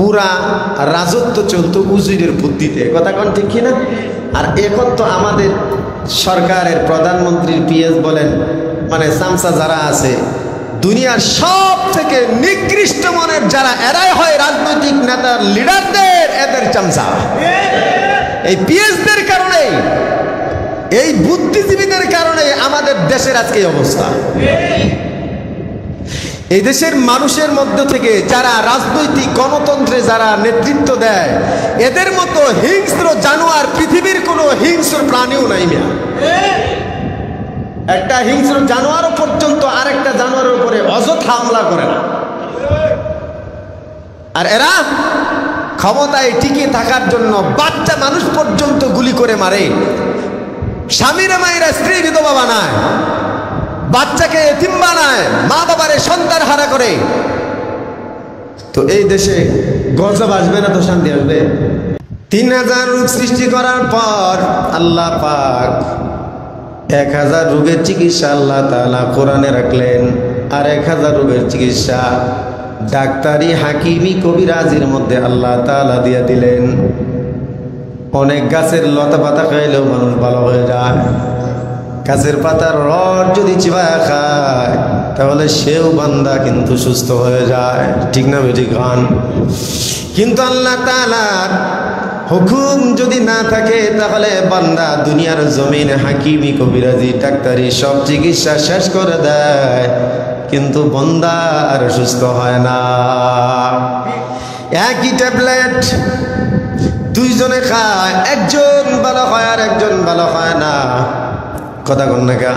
পুরা রাজত্ব চলতো উজিরের বুদ্ধিতে, কথা কোন ঠিক কিনা? আর এখন তো আমাদের সরকারের প্রধানমন্ত্রীর পিএস বলেন, মানে চামচা যারা আছে, দুনিয়ার সব থেকে নিকৃষ্ট মনের যারা, এরাই হয় রাজনৈতিক নেতার লিডারদের, এদের চামচা। এই পিএসদের কারণে, এই বুদ্ধিজীবীদের কারণে আমাদের দেশের আজকে এই অবস্থা। এই দেশের মানুষের মধ্য থেকে যারা রাজনৈতিক গণতন্ত্রে যারা নেতৃত্ব দেয়, এদের মতো হিংস্র জানোয়ার পৃথিবীর কোনো হিংস্র প্রাণীও নাই মিয়া। একটা হিংস্র জানোয়ারও পর্যন্ত আরেকটা জানোয়ারের উপরে অযথা হামলা করে না। আর এরা ক্ষমতায় টিকে থাকার জন্য বাচ্চা মানুষ পর্যন্ত গুলি করে মারে, স্বামীরা মায়েরা স্ত্রী বিধবা বানায়, বাচ্চাকে এতিম বানায়, মা বাবারে সন্তান হারা করে। তো এই দেশে গজব আসবে না তো শান্তি আসবে? 3000 রোগ সৃষ্টি করার পর আল্লাহ পাক 1000 রোগের চিকিৎসা আল্লাহ তাআলা কোরআনে রাখলেন, আর 1000 রোগের চিকিৎসা ডাক্তারি হাকিমি কবিরাজির মধ্যে আল্লাহ তাআলা দিয়ে দিলেন। অনেক গাছের লতা পাতা খাইলেও মানুষ ভালো হয়ে যায়, গাছের পাতার রস যদি চিবায়া খায় তাহলে সেও বান্দা কিন্তু সুস্থ হয়ে যায়, ঠিক না বেঠিক গান? কিন্তু আল্লাহ তাআলার হুকুম যদি না থাকে তাহলে বান্দা দুনিয়ার জমিনে হাকিমি কবিরাজি ডাক্তারি সব চিকিৎসা শেষ করে দেয়, কিন্তু বান্দা আর সুস্থ হয় না। একই ট্যাবলেট দুইজনে খায়, একজন ভালো হয় আর একজন ভালো হয় না, কথা কন না কা?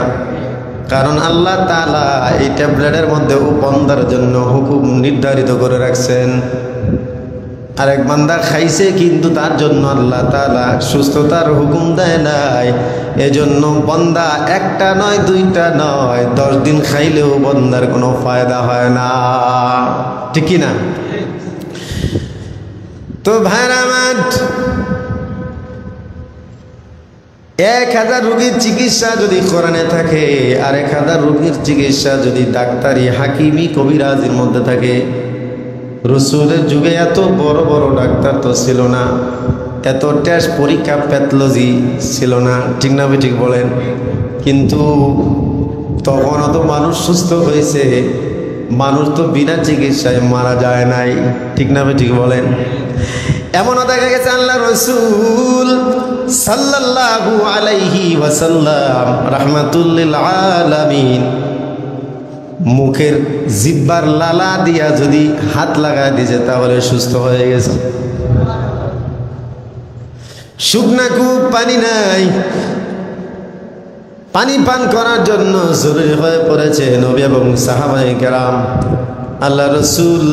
কারণ আল্লাহ তাআলা এই ট্যাবলেটের মধ্যে বান্দার জন্য হুকুম নির্ধারিত করে রাখছেন। আরেক বান্দা খাইছে কিন্তু তার জন্য আল্লাহ তাআলা সুস্থতার হুকুম দেয় নাই, এজন্য বান্দা একটা নয় দুইটা নয় 10 দিন খাইলেও বান্দার কোনো ফায়দা হয় না, ঠিক কি না? তো ভাইরা আমার, 1000 রোগীর চিকিৎসা যদি কোরআনে থাকে, আর 1000 রোগীর চিকিৎসা যদি ডাক্তারি হাকিমি কবিরাজির মধ্যে থাকে। রসুলের যুগে এত বড় বড় ডাক্তার তো ছিল না, এত টেস্ট পরীক্ষা প্যাথোলজি ছিল না, ঠিক না ঠিক বলেন? কিন্তু তখনও তো মানুষ সুস্থ হয়েছে, মানুষ তো বিনা চিকিৎসায় মারা যায় নাই, ঠিক না ঠিক বলেন? এমনও দেখা গেছে আল্লাহ রসুল সাল্লাল্লাহু আলাইহি ওয়াসাল্লাম রাহমাতুল লিল আলামিন মুখের জিহ্বার লালা দিয়া যদি হাত লাগায় দিয়েছে তাহলে সুস্থ হয়ে গেছে। শুকনা কূপ, পানি নাই, পানি পান করার জন্য জরুরি হয়ে পড়েছে নবী এবং সাহাবায়ে কেরাম। আল্লাহ রসুল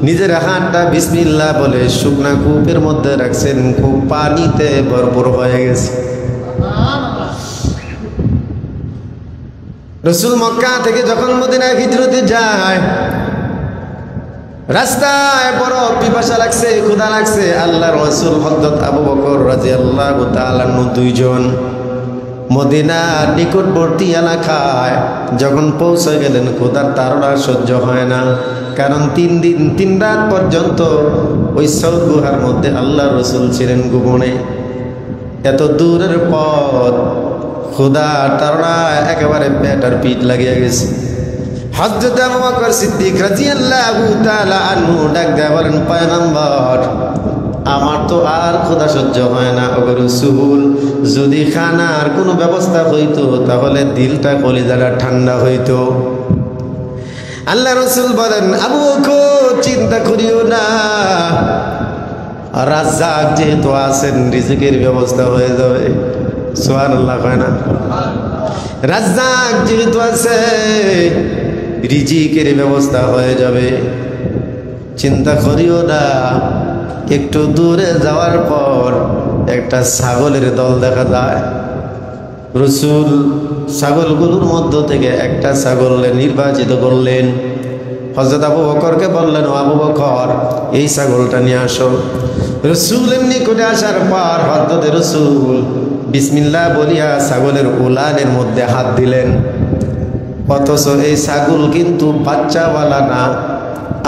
নিজের হাতটা বিসমিল্লাহ বলে শুকনা কূপের মধ্যে রাখছেন, কূপ পানিতে ভরপুর হয়ে গেছে। রসুল মক্কা থেকে যখন মদিনায় হিজরতে যায়, রাস্তায় বড় পিপাসা লাগছে, ক্ষুধা লাগছে। আল্লাহ রসুল হযরত আবু বকর রাদিয়াল্লাহু তাআলা দুইজন মদিনার নিকটবর্তী এলাকায় যখন পৌঁছে গেলেন, ক্ষুধার তাড়না সহ্য হয় না, কারণ 3 দিন 3 রাত পর্যন্ত ওই সৌর গুহার মধ্যে আল্লাহ রসুল ছিলেন গোপনে। এত দূরের পথ, ক্ষুধা তাড়না একেবারে পেট আর পিঠ লাগিয়ে গেছে। হযরত আবু বকর সিদ্দিক রাদিয়াল্লাহু তাআলা আনহু ডাক দিয়ে বলেন, পয়গম্বর, আমার তো আর ক্ষুধা সহ্য হয় না, ওগো রাসূল, যদি খানার কোনো ব্যবস্থা হইতো তাহলে দিলটা কলিজাটা ঠান্ডা হইতো। আল্লাহ রসুল বলেন, আবু বকর চিন্তা করিও না, রাজ্জাক যেহেতু আছেন রিজিকের ব্যবস্থা হয়ে যাবে। সুবহানাল্লাহ কয় না? রাজ্জাক যেহেতু আছে রিজিকের ব্যবস্থা হয়ে যাবে, চিন্তা করিও না। একটু দূরে যাওয়ার পর একটা ছাগলের দল দেখা যায়। রসুল ছাগলগুলোর মধ্য থেকে একটা ছাগল নির্বাচিত করলেন। হযরত আবু বকরকে বললেন, ও আবু বকর, এই ছাগলটা নিয়ে আসো। রসুলের নিকটে আসার পর হযরত রসুল বিসমিল্লাহ বলিয়া ছাগলের উলানের মধ্যে হাত দিলেন। অথচ এই ছাগল কিন্তু বাচ্চাওয়ালা না,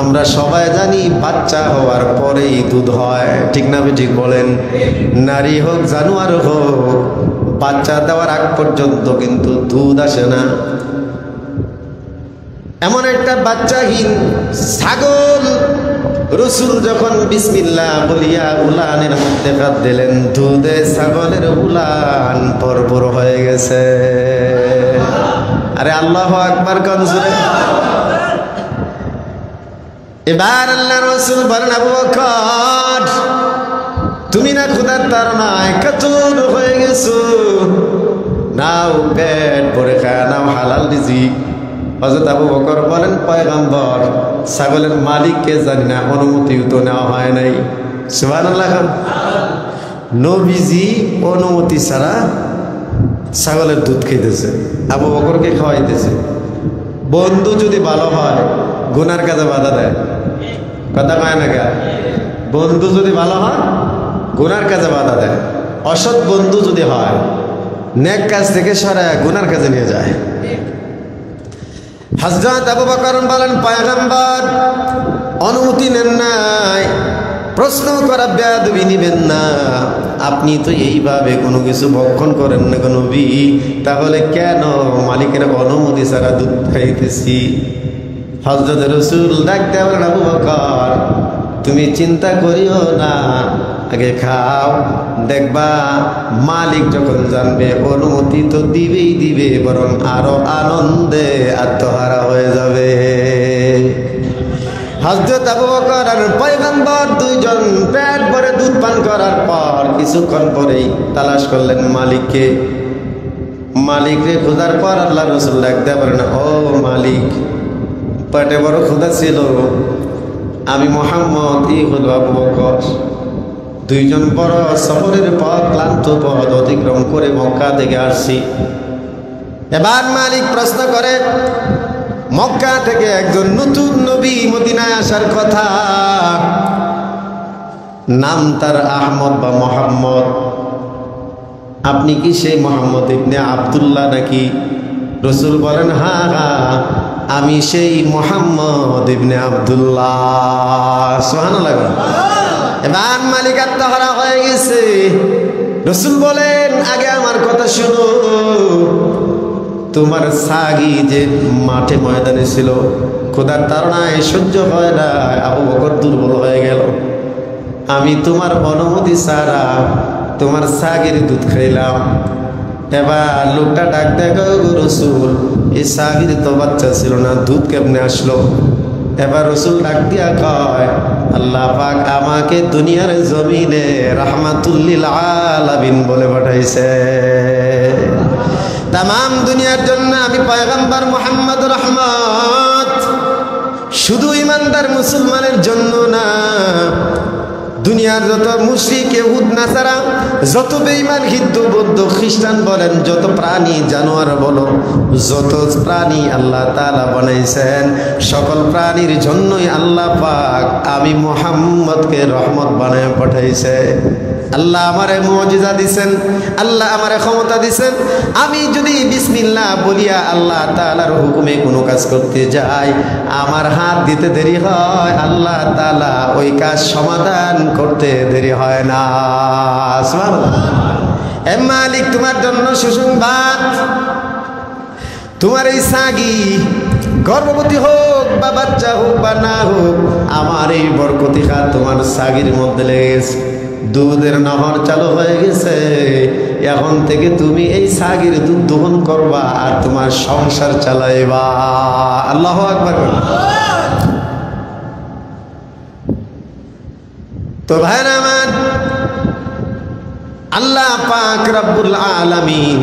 আমরা সবাই জানি বাচ্চা হওয়ার পরেই দুধ হয়, ঠিক না ঠিক বলেন? নারী হোক জানোয়ার হোক, বাচ্চা দেওয়ার আগ পর্যন্ত কিন্তু দুধ আসে না। এমন একটা বাচ্চাহীন ছাগল রসুল যখন বিসমিল্লাহ বলিয়া উলানের মধ্যে হাত দিলেন, দুধে ছাগলের উলান ভরপুর হয়ে গেছে। আরে আল্লাহু আকবার কনজুরে। এবার আল্লাহ রসুল বলেন, আবু বকর তুমি না ক্ষুধার তাড়নায় কাতর হয়ে গেছো, নাও পেট ভরে খায় নাও হালাল রিজিক। হযরত আবু বকর বলেন, পয়গম্বর ছাগলের মালিককে জানি না, অনুমতিও তো নেওয়া হয় নাই। সুবহানাল্লাহ। নবীজি অনুমতি ছাড়া ছাগলের দুধ খেতেছে, আবু বকরকে খাওয়াইতেছে। বন্ধু যদি ভালো হয় গুনার কাজে বাধা দেয়, কথা কয় না কে? বন্ধু যদি ভালো হয় গুনার কাজে বাধা দেয়, অসৎ বন্ধু যদি হয় নেক কাজ থেকে সরায় গুনার কাজে নিয়ে যায়। হযরত আবু বকর বলেন, পয়গম্বর অনুমতি নেন নাই, প্রশ্ন করা বেয়াদবি নিবেন না। আপনি তো এইভাবে কোনো কিছু ভক্ষণ করেন না নবী, তাহলে কেন মালিকের অনুমতি ছাড়া দুধ খাইতেছি? হযরত রাসূল ডাক দেয়া বলেন, আবু বকর তুমি চিন্তা করিও না, আগে খাও, দেখবা মালিক যখন জানবে অনুমতি তো দিবেই দিবে, বরং আরো আনন্দে আত্মহারা হয়ে যাবে। হযরত আবু বকর আর পয়গম্বর দুইজন পেট ভরে দুধ পান করার পর কিছুক্ষণ পরেই তালাশ করলেন মালিককে। মালিককে খোঁজার পর আল্লাহ রাসূল ডাক দেয়া বলেন, ও মালিক, পেটে বড় ক্ষুধা ছিল, আমি মুহাম্মদ হলো আবু বকর, দুইজন বড় সফরের পথ ক্লান্ত পথ অতিক্রম করে মক্কা থেকে আসছি। এবার মালিক প্রশ্ন করে, মক্কা থেকে একজন নতুন নবী মদিনায় আসার কথা, নাম তার আহমদ বা মোহাম্মদ, আপনি কি সেই মোহাম্মদ ইবনে আব্দুল্লাহ নাকি? রাসূল বলেন, হ্যাঁ হ্যাঁ আমি সেই মোহাম্মদ ইবনে আব্দুল্লাহ। সুবহানাল্লাহ। এবার মালিক আত্মহারা হয়ে গেছে। রাসূল বলেন, আগে আমার কথা শুনো, তোমার ছাগি যে মাঠে ময়দানে ছিল, ক্ষুধার তাড়নায় সহ্য হয় না, আবু বকর দুর্বল হয়ে গেল, আমি তোমার অনুমতি ছাড়া তোমার ছাগির দুধ খাইলাম। এবার লোকটা ডাক দেখো, রাসূল এই ছাগির তো বাচ্চা ছিল না, দুধ কেমনে আসলো? এবার রাসূল ডাক দিয়া কয়, আল্লাহ পাক আমাকে দুনিয়ার জমিনে রাহমাতুল লিল আলামিন বলে পাঠাইছে। তামাম দুনিয়ার জন্য আমি পয়গম্বর মুহাম্মদ রহমত, শুধু ইমানদার মুসলমানের জন্য না, দুনিয়ার যত মুশরিক ইহুদ নাসারা, যত বেঈমান হিন্দু বৌদ্ধ খ্রিস্টান বলেন, যত প্রাণী জানোয়ার বলো, যত প্রাণী আল্লাহ তাআলা বানাইছেন, সকল প্রাণীর জন্যই আল্লাহ পাক আমি মুহাম্মদকে রহমত বানায় পাঠাইছে। আল্লাহ আমারে মুজিজা দিছেন, আল্লাহ আমারে ক্ষমতা দিছেন, আমি যদি বিসমিল্লাহ বলিয়া আল্লাহ তাআলার হুকুমে কোনো কাজ করতে যাই, আমার হাত দিতে দেরি হয়, আল্লাহ তাআলা ওই কাজ সমাধান করতে দেরি হয় না। সুবহানাল্লাহ। এ মালিক, তোমার জন্য সুসংবাদ, তোমার এই ছাগি গর্ভবতী হোক বা বাচ্চা হোক বা না হোক, আমার এই বরকতি হাত তোমার ছাগির মধ্যে লেগেছে, দুধের নহর চালু হয়ে গেছে। এখন থেকে তুমি এই ছাগির দুধ দহন করবা আর তোমার সংসার চালাইবা। আল্লাহু আকবার। তো ভাইরা আমার, আল্লাহ পাক রব্বুল আলামিন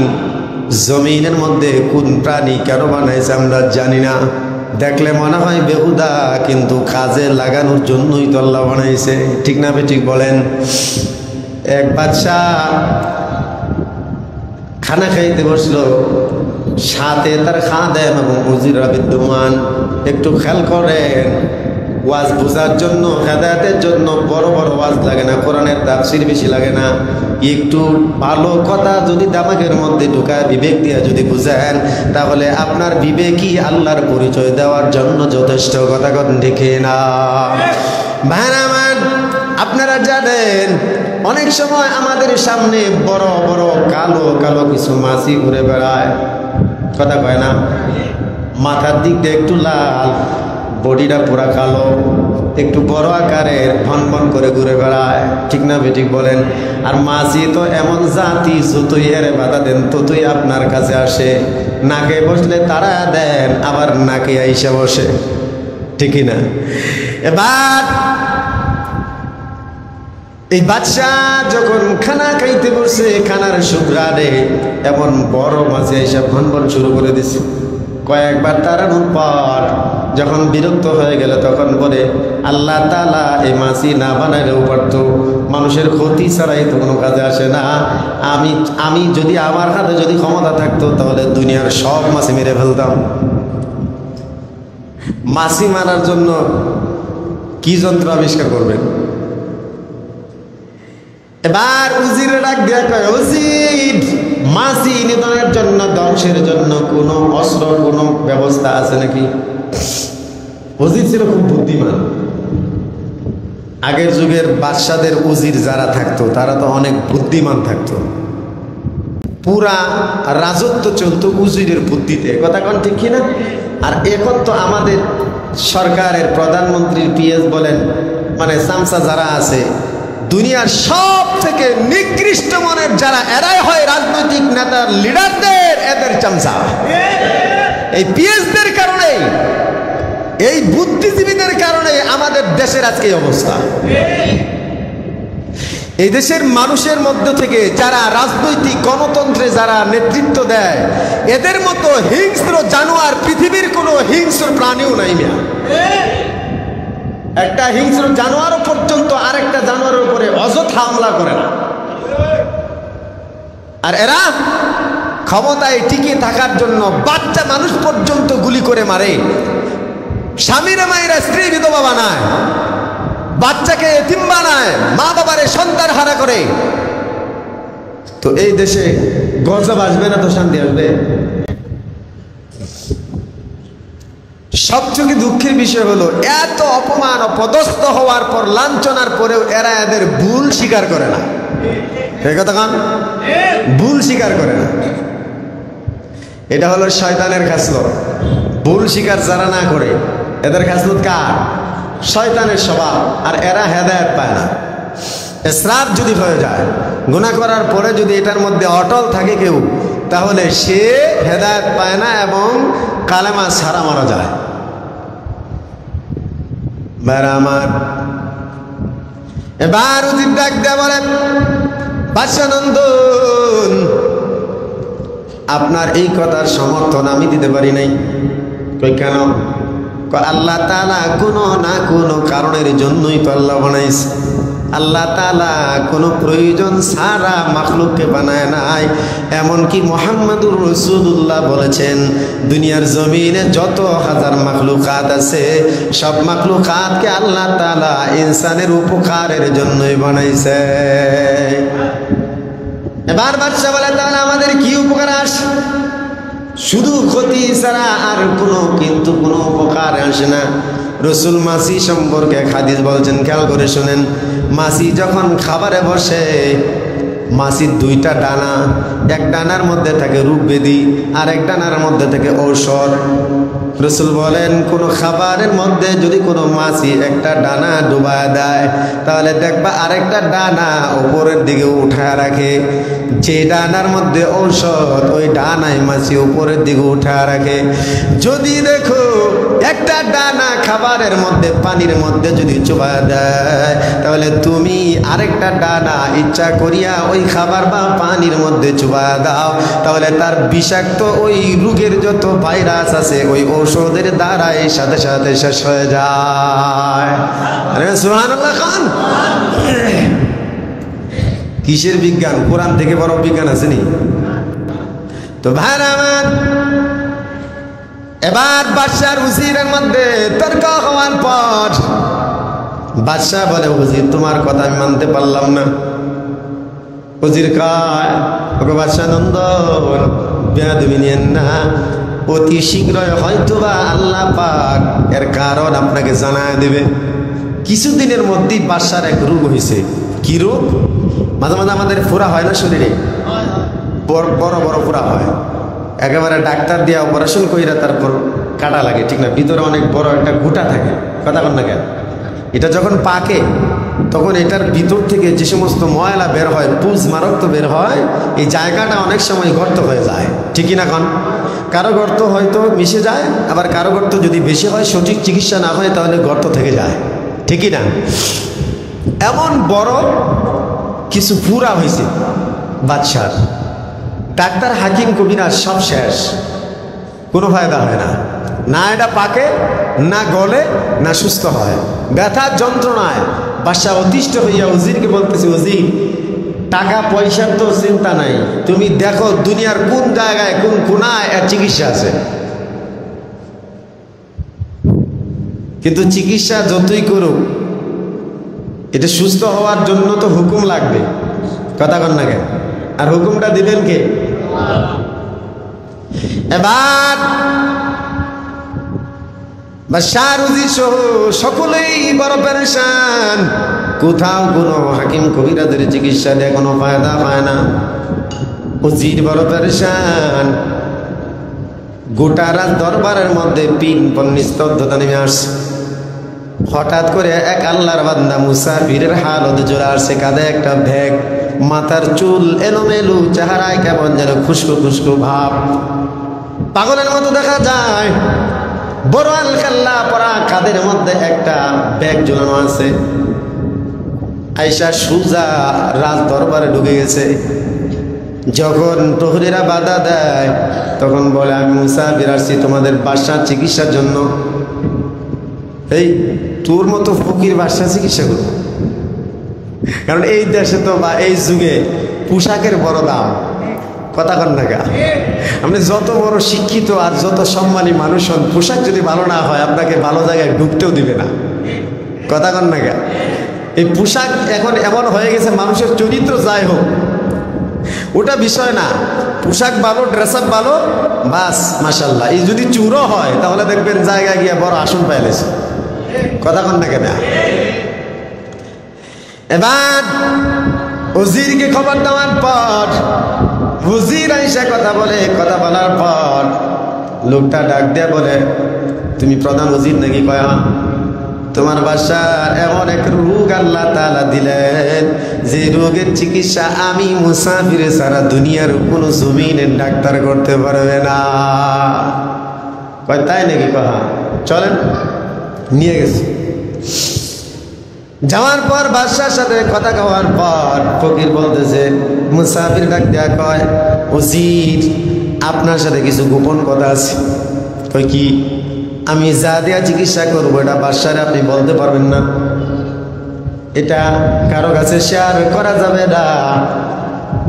জমিনের মধ্যে কোন প্রাণী কেন বানাইছে আমরা জানি না, দেখলে মনে হয় বেহুদা, কিন্তু কাজে লাগানোর জন্যই তো আল্লাহ বানাইছে, ঠিক না ঠিক বলেন? এক বাদশা খানা খাইতে বসলো, সাথে তার খাদেম এবং উজিরা বিদ্যমান। একটু খেয়াল করেন, ওয়াজ বোঝার জন্য, হেদায়েতের জন্য বড় বড় ওয়াজ লাগে না, কোরআনের তাফসীর বেশি লাগে না। একটু ভালো কথা যদি দামাগের মধ্যে ঢুকায়, বিবেক দিয়ে যদি বুঝেন, তাহলে আপনার বিবেকই আল্লাহর পরিচয় দেওয়ার জন্য যথেষ্ট। কথা কথা দেখে না ভাই আমার, আপনারা জানেন অনেক সময় আমাদের সামনে বড় বড় কালো কালো কিছু মাছি ঘুরে বেড়ায়, কথা কয় না? মাথার দিকটা একটু লাল, বডিটা পুরা কালো, একটু বড় আকারের, ভন ভন করে ঘুরে বেড়ায়, ঠিক না বেঠিক বলেন? আর মাছি তো এমন জাতি, যতই এরে বাধা দেন ততই আপনার কাছে আসে। নাকে বসলে তারা দেন, আবার নাকে আইসা বসে, ঠিকই না? এবার এই বাদশা যখন খানা খাইতে বসে, খানার সুগ্রানে এমন বড় মাছি আইসা ভন ভন শুরু করে দিছে। কয়েকবার তাড়ানোর পর যখন বিরক্ত হয়ে গেল, তখন বলে আল্লাহ তাআলা এই মাছি না বানাইলেও পারত, মানুষের ক্ষতি ছাড়াই তো কোনো কাজে আসে না। আমি যদি আমার হাতে যদি ক্ষমতা থাকতো, তাহলে দুনিয়ার সব মাছি মেরে ফেলতাম। মাছি মারার জন্য কি যন্ত্র আবিষ্কার করবেন? এবার উজিরে ডাক দেয়া কয়, উজির, মাছি নিধনের জন্য, ধ্বংসের জন্য কোনো অস্ত্র, কোনো ব্যবস্থা আছে নাকি? উজির ছিল খুব বুদ্ধিমান। আগের যুগের বাদশাদের উজির যারা থাকতো, তারা তো অনেক বুদ্ধিমান থাকতো। পুরা রাজত্ব চলতো উজিরের বুদ্ধিতে, কথা কোন ঠিক কিনা? আর এখন তো আমাদের সরকারের প্রধানমন্ত্রীর পিএস বলেন, মানে চামচা যারা আছে, দুনিয়ার সব থেকে নিকৃষ্ট মনের যারা, এরাই হয় রাজনৈতিক নেতার, লিডারদের, এদের চামচা। এই পিএসদের কারণে, এই বুদ্ধিজীবীদের কারণে আমাদের দেশের আজকে এই অবস্থা। এই দেশের মানুষের মধ্য থেকে যারা রাজনৈতিক গণতন্ত্রে যারা নেতৃত্ব দেয়, এদের মতো হিংস্র জানোয়ার পৃথিবীর কোনো হিংস্র প্রাণীও নাই মিয়া। একটা হিংস্র জানোয়ারও পর্যন্ত আরেকটা জানোয়ারের উপরে অযথা হামলা করে না। আর এরা ক্ষমতায় টিকে থাকার জন্য বাচ্চা মানুষ পর্যন্ত গুলি করে মারে, স্বামীরা মায়েরা স্ত্রী বিধবা বানায়, বাচ্চাকে এতিম বানায়, মা বাবারে সন্তান হারা করে। তো এই দেশে গজব আসবে না তো শান্তি আসবে? সবচেয়ে দুঃখের বিষয় হলো, এত অপমান অপদস্থ হওয়ার পর, লাঞ্ছনার পরেও এরা এদের ভুল স্বীকার করে না। এই কথা কান, ভুল স্বীকার করে না। এটা হলো শয়তানের খাসলত। ভুল স্বীকার যারা না করে, এদের খাসলত কার? শয়তানের স্বভাব। আর এরা হেদায়েত পায় না। ইসরাফ যদি হয়ে যায়, গুনাহ করার পরে যদি এটার মধ্যে অটল থাকে কেউ, তাহলে সে হেদায়েত পায় না এবং কালেমা ছাড়া মারা যায়। ভাইরা আমার, এবার উজির ডাক দেয়া বলেন, বাদশা নন্দন, আপনার এই কথার সমর্থন আমি দিতে পারি নাই। কই কেন? আল্লাহ তাআলা কোনো না কোনো কারণের জন্যই তো আল্লাহ বানাইছে। আল্লাহ তাআলা কোনো প্রয়োজন ছাড়া মাখলুককে বানায় নাই। এমনকি মুহাম্মদুর রাসূলুল্লাহ বলেছেন, দুনিয়ার জমিনে যত হাজার মাখলুকাত আছে, সব মাখলুকাতকে আল্লাহ তাআলা ইনসানের উপকারের জন্যই বানাইছে। এবার বাদশা বলে, তাহলে আমাদের কি উপকার আসে? শুধু ক্ষতি ছাড়া আর কিন্তু কোনো উপকার আসে না। রসুল মাছি সম্পর্কে এক হাদিস বলছেন, খেয়াল করে শুনেন। মাছি যখন খাবারে বসে, মাছির দুইটা ডানা, এক ডানার মধ্যে থাকে রূপবেদী, আর এক ডানার মধ্যে থাকে ঔষধ। রসুল বলেন, কোনো খাবারের মধ্যে যদি কোনো মাছি একটা ডানা ডুবায় দেয়, তাহলে দেখবা আরেকটা ডানা উপরের দিকে উঠায় রাখে। যে ডানার মধ্যে ঔষধ, ওই ডানায় মাছি উপরের দিকে উঠায় রাখে। যদি দেখো একটা ডানা খাবারের মধ্যে, পানির মধ্যে যদি চুবায় দেয়, তাহলে তুমি আরেকটা ডানা ইচ্ছা করিয়া ওই খাবার বা পানির মধ্যে চুবায় দাও, তাহলে তার বিষাক্ত ওই রোগের যত ভাইরাস আছে, ওই ঔষধের দ্বারাই সাথে সাথে শেষ হয়ে যায়। আরে সুবহানাল্লাহ খান। কিসের বিজ্ঞান? কোরআন থেকে বড় বিজ্ঞান আছে নি? তো ভাইরা আমার, এবার বাদশার উজিরের মধ্যে তর্ক হওয়ার পর বাদশাহ বলে, উজির তোমার কথা আমি মানতে পারলাম না। উজির কয়, ওকে বাদশাহ নন্দন বেয়াদবি নিয়েন না, অতি শীঘ্রই হয়তোবা আল্লাহ পাক এর কারণ আপনাকে জানায় দেবে। কিছুদিনের মধ্যেই বাদশার এক রোগ হয়েছে। কি রোগ? মাঝে মাঝে আমাদের ফোড়া হয় না শরীরে, বড় বড় ফোড়া হয়, একেবারে ডাক্তার দিয়ে অপারেশন কইরা তারপর কাটা লাগে, ঠিক না? ভিতরে অনেক বড় একটা গুটা থাকে, কথা বল না কেন? এটা যখন পাকে তখন এটার ভিতর থেকে যে সমস্ত ময়লা বের হয়, পুজ মারক্ত বের হয়, এই জায়গাটা অনেক সময় গর্ত হয়ে যায়, ঠিকই না? কন কারো গর্ত হয়তো মিশে যায়, আবার কারো গর্ত যদি বেশি হয়, সঠিক চিকিৎসা না হয় তাহলে গর্ত থেকে যায়, ঠিকই না? এমন বড় কিছু পুরা হয়েছে বাদশার। ডাক্তার হাকিম কবিরাজ সব শেষ, কোনো ফায়দা হয় না, না এটা পাকে, না গলে, না সুস্থ হয়। ব্যথার যন্ত্রণায় বাদশা অতিষ্ঠ হইয়া উজিরকে বলতেছে, উজির টাকা পয়সার তো চিন্তা নাই, তুমি দেখো দুনিয়ার কোন জায়গায় কোন কোনায় এর চিকিৎসা আছে। কিন্তু চিকিৎসা যতই করুক, এটা সুস্থ হওয়ার জন্য তো হুকুম লাগবে, কথা কন না কেন? আর হুকুমটা দিবেন কে? এবার বাদশাহ উজির সহ সকলেই বড় পেরেশান, কোথাও কোনো হাকিম কবিরাজের চিকিৎসা দিয়ে কোনো ফায়দা পায় না। উজির বড় পেরেশান, গোটা রাত দরবারের মধ্যে পিন নিস্তব্ধতা নেমে আসছে। হঠাৎ করে এক আল্লাহর বান্দা মুসাফিরের হালত জোরে আসছে, কাঁধে একটা ব্যাগ, মাথার চুল এলোমেলু, চেহারায় কেমন যেন খুশকু খুশকু ভাব, পাগলের মতো দেখা যায়। বড় আলকাল্লা পরা, কাঁধের মধ্যে একটা ব্যাগ ঝুলানো আছে। আয়েশা সুজা রাজ দরবারে ঢুকে গেছে। যখন প্রহরীরা বাধা দেয় তখন বলে, আমি মুসাফির আসছি তোমাদের বাদশার চিকিৎসার জন্য। এই তোর মতো ফকির বাদশা চিকিৎসা করব? কারণ এই দেশে তো বা এই যুগে পোশাকের বড় দাম, কথা কন না গা? আপনি যত বড় শিক্ষিত আর যত সম্মানী মানুষ হন, পোশাক যদি ভালো না হয় আপনাকে ভালো জায়গায় ঢুকতেও দিবে না, কথা কন না গা? এই পোশাক এখন এমন হয়ে গেছে, মানুষের চরিত্র যাই হোক ওটা বিষয় না, পোশাক ভালো, ড্রেস আপ ভালো, বাস মাশাল্লাহ। এই যদি চুরো হয় তাহলে দেখবেন জায়গায় গিয়ে বড় আসন পাইলেছে, কথা কন না কেন? এবার উজিরকে খবর দেওয়ার পর উজির আইসা কথা বলে, কথা বলার পর লোকটা ডাক দিয়ে বলে, তুমি প্রধান উজির নাকি? কয় তোমার বাসার এমন এক রোগ আল্লাহ তাআলা দিলেন, যে রোগের চিকিৎসা আমি মুসাফির সারা দুনিয়ার কোনো জমিনের ডাক্তার করতে পারবে না। কয় তাই নাকি? কহা চলেন, নিয়ে গেছে। যাওয়ার পর বাদশার সাথে কথা কওয়ার পর ফকির বলতেছে, মুসাফির ডাক দেয়া কয়, উজির আপনার সাথে কিছু গোপন কথা আছে। কয় কি? আমি যা দেয়া চিকিৎসা করবো এটা বাদশারে আপনি বলতে পারবেন না, এটা কারো কাছে শেয়ার করা যাবে না।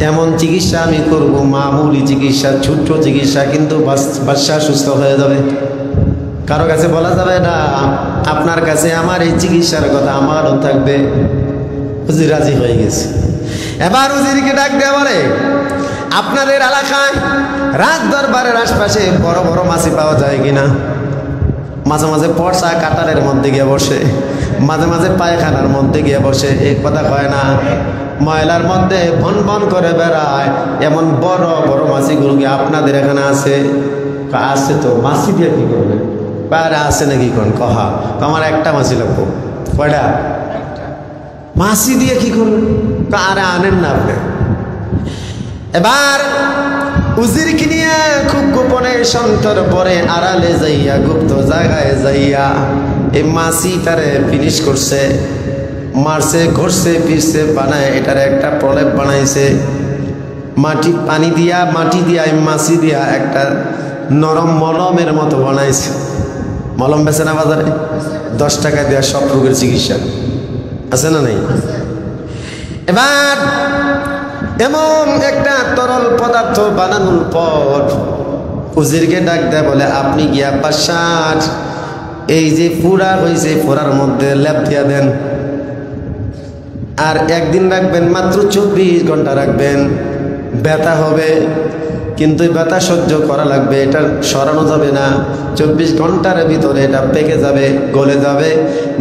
এমন চিকিৎসা আমি করব, মামুলি চিকিৎসা, ছোট্ট চিকিৎসা, কিন্তু বাদশা সুস্থ হয়ে যাবে, কারো কাছে বলা যাবে না। আপনার কাছে আমার এই চিকিৎসার কথা আমারও থাকবে। উজির রাজি হয়ে গেছে। এবার উজিরকে ডাক দেওয়া বলে, আপনাদের এলাকায় রাজ দরবারের আশপাশে বড় বড় মাছি পাওয়া যায় কিনা? মাঝে মাঝে পর্সা কাটারের মধ্যে গিয়ে বসে, মাঝে মাঝে পায়খানার মধ্যে গিয়ে বসে, এই কথা কয় না, ময়লার মধ্যে ভন ভন করে বেড়ায়, এমন বড় বড় মাছিগুলো কি আপনাদের এখানে আছে? আছে তো। মাছি দিয়ে কি করবে? পায়রা আছে নাকি? কোন কহা? আমার একটা মাছি লাগবো। কয়টা? মাছি দিয়ে কি করবে? আরে আনেন না আপনি। এবার উজিরকে নিয়ে খুব গোপনে সন্তর পরে আড়ালে যাইয়া, গুপ্ত জায়গায় যাইয়া এই মাছিটারে ফিনিশ করছে, মারছে, ঘষছে, পিষছে, বানায় এটার একটা প্রলেপ বানাইছে। মাটি পানি দিয়া, মাটি দিয়া, মাছি দিয়া একটা নরম মলমের মতো বানাইছে। মলম বেছে না বাজারে? 10 টাকা দেওয়া সব রোগের চিকিৎসা আছে না নাই? এবার এমন একটা তরল পদার্থ বানানোর পর উজিরকে ডাক দেয়, বলে আপনি গিয়া বাদশার এই যে ফুরা হয়েছে ফোড়ার মধ্যে লেপ দিয়া দেন, আর একদিন রাখবেন, মাত্র 24 ঘন্টা রাখবেন। ব্যথা হবে কিন্তু ব্যথা সহ্য করা লাগবে, এটা সরানো যাবে না। 24 ঘন্টার ভিতরে এটা পেকে যাবে, গলে যাবে।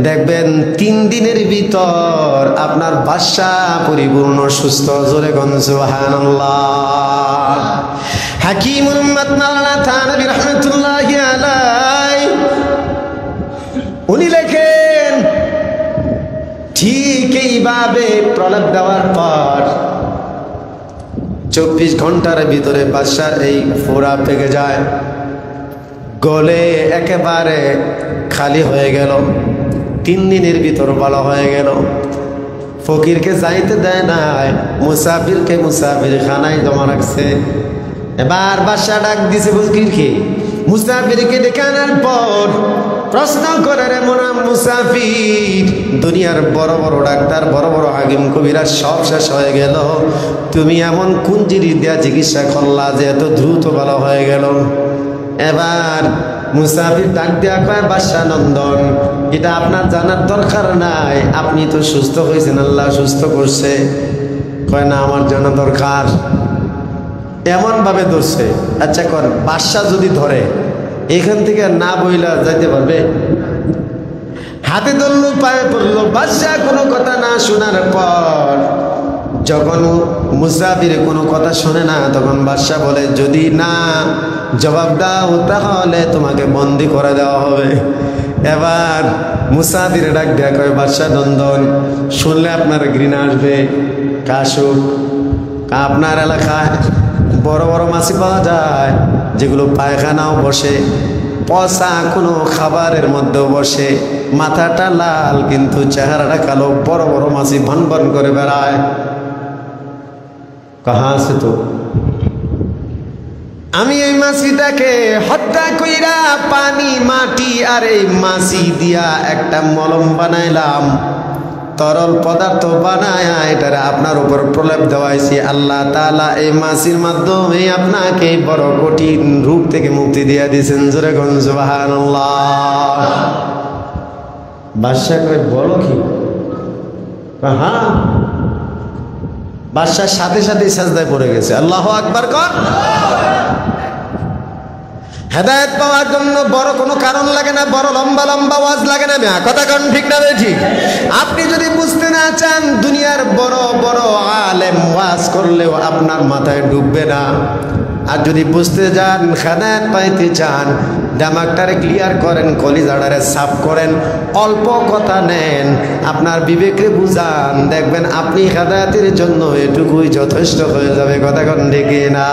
দেখবেন 3 দিনের ভিতর আপনার বাদশা পরিপূর্ণ সুস্থ। জোরে গণ সুবহানাল্লাহ। হাকিমুল উম্মাত মাওলানা থানভী রাহমাতুল্লাহি আলাইহি উনি লেখেন, ঠিক এইভাবে প্রলাপ দেওয়ার পর 24 ঘন্টার ভিতরে বাদশার এই ফোড়া পেকে যায়, গলে একেবারে খালি হয়ে গেল। 3 দিনের ভিতর ভালো হয়ে গেল। ফকিরকে যাইতে দেয় নাই, মুসাফিরকে মুসাফির খানায় জমা রাখছে। এবার বাদশা ডাক দিছে ফকিরকে, মুসাফিরকে ডেকে আনার পর প্রশ্ন করে, রে মোনা মুসাফির, দুনিয়ার বড় বড় ডাক্তার, বড় বড় হাকিম কবিরা সব শেষ হয়ে গেল, তুমি এমন কোন জিনিস দেয়া চিকিৎসা করলা যে এত দ্রুত ভালো হয়ে গেল? এবার মুসাফির ডাক দেয়া কয়, বাদশা নন্দন, এটা আপনার জানার দরকার নাই, আপনি তো সুস্থ হয়েছেন, আল্লাহ সুস্থ করছে। কয় না, আমার জানা দরকার। এমন ভাবে ধরছে, আচ্ছা কর, বাদশা যদি ধরে এখান থেকে না বইলা যাইতে পারবে? হাতে ধরল, পায়ে পড়লো। বাদশা কোনো কথা না শোনার পর যখন মুসাফির কোনো কথা শোনে না, তখন বাদশা বলে, যদি না জবাব দাও তাহলে তোমাকে বন্দি করে দেওয়া হবে। এবার মুসাফির ডাক দেয়া কয়, বাদশা নন্দন, শুনলে আপনার ঘৃণা আসবে। কাশুক, আপনার এলাকায় বড় বড় মাছি পাওয়া যায়, যেগুলো পায়খানাও বসে, পচা কোনো খাবারের মধ্যেও বসে, মাথাটা লাল কিন্তু চেহারাটা কালো, বড় বড় মাছি ভন ভন করে বেড়ায়। কাহা আছে তো? আমি এই মাছিটাকে হত্যা কইরা পানি, মাটি আর এই মাছি দিয়া একটা মলম বানাইলাম, তরল পদার্থ বানায় এটারে আপনার উপর প্রলেপ দেওয়াইছি। আল্লাহ তাআলা এই মাছির মাধ্যমে আপনাকে বড় কঠিন রূপ থেকে মুক্তি দিয়ে দিয়েছেন। জোরে কোন সুবহানাল্লাহ। বাদশা কয়, বলো কি? হ্যাঁ। বাদশার সাথে সাথে সাজদায় পড়ে গেছে। আল্লাহু আকবার কর। হেদায়েত পাওয়ার জন্য বড় কোনো কারণ লাগে না, বড় লম্বা লম্বা ওয়াজ লাগে না। কথা কোন ঠিক না ঠিক? আপনি যদি বুঝতে না চান, দুনিয়ার বড় বড় আলেম ওয়াজ করলেও আপনার মাথায় ঢুকবে না। আর যদি বুঝতে যান, হেদায়েত পাইতে চান, দিমাগটারে ক্লিয়ার করেন, কলিজাটারে সাফ করেন, অল্প কথা নেন, আপনার বিবেকে বুঝান, দেখবেন আপনি হেদায়েতের জন্য এটুকুই যথেষ্ট হয়ে যাবে। কথা কোন ঠিক না?